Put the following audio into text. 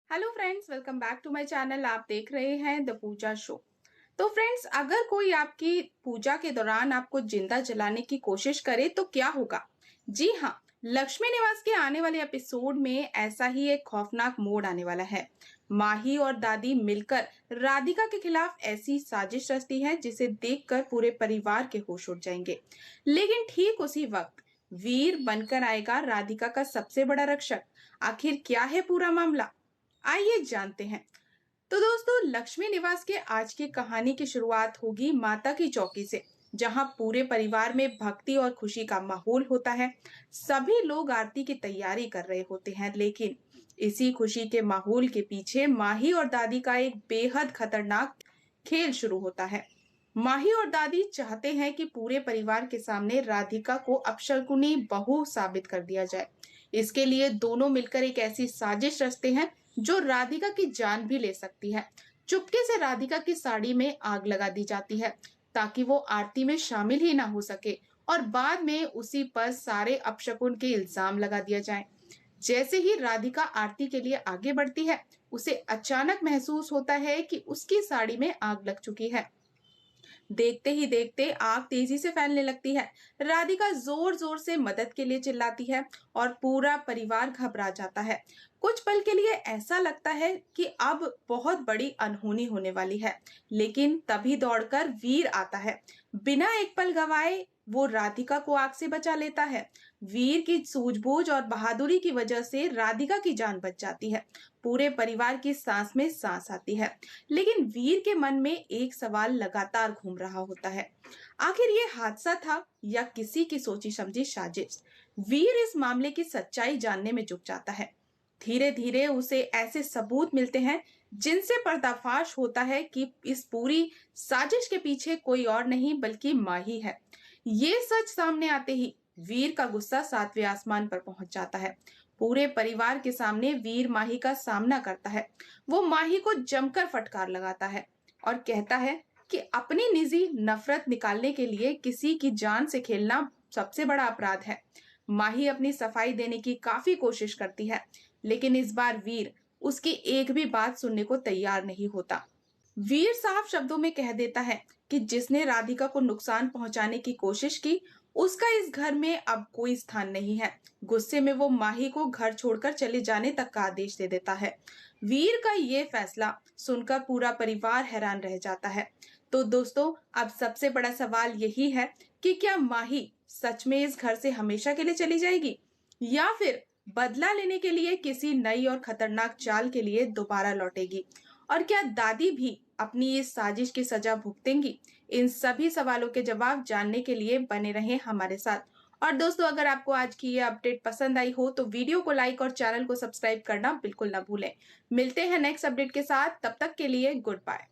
Hello friends, welcome back to my channel. आप देख रहे हैं द पूजा शो। तो फ्रेंड्स, अगर कोई आपकी पूजा के दौरान आपको जिंदा जलाने की कोशिश करे तो क्या होगा? जी हाँ, लक्ष्मी निवास के आने वाले एपिसोड में ऐसा ही एक खौफनाक मोड़ आने वाला है। माही और दादी मिलकर राधिका के खिलाफ ऐसी साजिश रचती है जिसे देखकर पूरे परिवार के होश उड़ जाएंगे। लेकिन ठीक उसी वक्त वीर बनकर आएगा राधिका का सबसे बड़ा रक्षक। आखिर क्या है पूरा मामला, आइए जानते हैं। तो दोस्तों, लक्ष्मी निवास के आज की कहानी की शुरुआत होगी माता की चौकी से, जहां पूरे परिवार में भक्ति और खुशी का माहौल होता है। सभी लोग आरती की तैयारी कर रहे होते हैं, लेकिन इसी खुशी के माहौल के पीछे माही और दादी का एक बेहद खतरनाक खेल शुरू होता है। माही और दादी चाहते हैं कि पूरे परिवार के सामने राधिका को अपशकुनी बहू साबित कर दिया जाए। इसके लिए दोनों मिलकर एक ऐसी साजिश रचते हैं जो राधिका की जान भी ले सकती है। चुपके से राधिका की साड़ी में आग लगा दी जाती है ताकि वो आरती में शामिल ही ना हो सके, और बाद में उसी पर सारे अपशकुन के इल्जाम लगा दिया जाए। जैसे ही राधिका आरती के लिए आगे बढ़ती है, उसे अचानक महसूस होता है कि उसकी साड़ी में आग लग चुकी है। देखते ही देखते आग तेजी से फैलने लगती है। राधिका जोर जोर से मदद के लिए चिल्लाती है और पूरा परिवार घबरा जाता है। कुछ पल के लिए ऐसा लगता है कि अब बहुत बड़ी अनहोनी होने वाली है, लेकिन तभी दौड़कर वीर आता है। बिना एक पल गवाए वो राधिका को आग से बचा लेता है। वीर की सूझबूझ और बहादुरी की वजह से राधिका की जान बच जाती है। पूरे परिवार की सांस में सांस आती है। लेकिन वीर के मन में एक सवाल लगातार घूम रहा होता है, आखिर ये हादसा था या किसी की सोची समझी साजिश? वीर इस मामले की सच्चाई जानने में जुट जाता है। धीरे धीरे उसे ऐसे सबूत मिलते हैं जिनसे पर्दाफाश होता है कि इस पूरी साजिश के पीछे कोई और नहीं बल्कि माही है। ये सच सामने आते ही वीर का गुस्सा सातवें आसमान पर पहुंच जाता है। पूरे परिवार के सामने वीर माही का सामना करता है। वो माही को जमकर फटकार लगाता है और कहता है कि अपनी निजी नफरत निकालने के लिए किसी की जान से खेलना सबसे बड़ा अपराध है। माही अपनी सफाई देने की काफी कोशिश करती है, लेकिन इस बार वीर उसकी एक भी बात सुनने को तैयार नहीं होता। वीर साफ शब्दों में कह देता है कि जिसने राधिका को नुकसान पहुंचाने की कोशिश की, उसका इस घर में अब कोई स्थान नहीं है। गुस्से में वो माही को घर छोड़कर चले जाने तक का आदेश दे देता है। वीर का ये फैसला सुनकर पूरा परिवार हैरान रह जाता है। तो दोस्तों, अब सबसे बड़ा सवाल यही है कि क्या माही सच में इस घर से हमेशा के लिए चली जाएगी, या फिर बदला लेने के लिए किसी नई और खतरनाक चाल के लिए दोबारा लौटेगी? और क्या दादी भी अपनी इस साजिश की सजा भुगतेंगी? इन सभी सवालों के जवाब जानने के लिए बने रहें हमारे साथ। और दोस्तों, अगर आपको आज की ये अपडेट पसंद आई हो तो वीडियो को लाइक और चैनल को सब्सक्राइब करना बिल्कुल ना भूलें। मिलते हैं नेक्स्ट अपडेट के साथ, तब तक के लिए गुड बाय।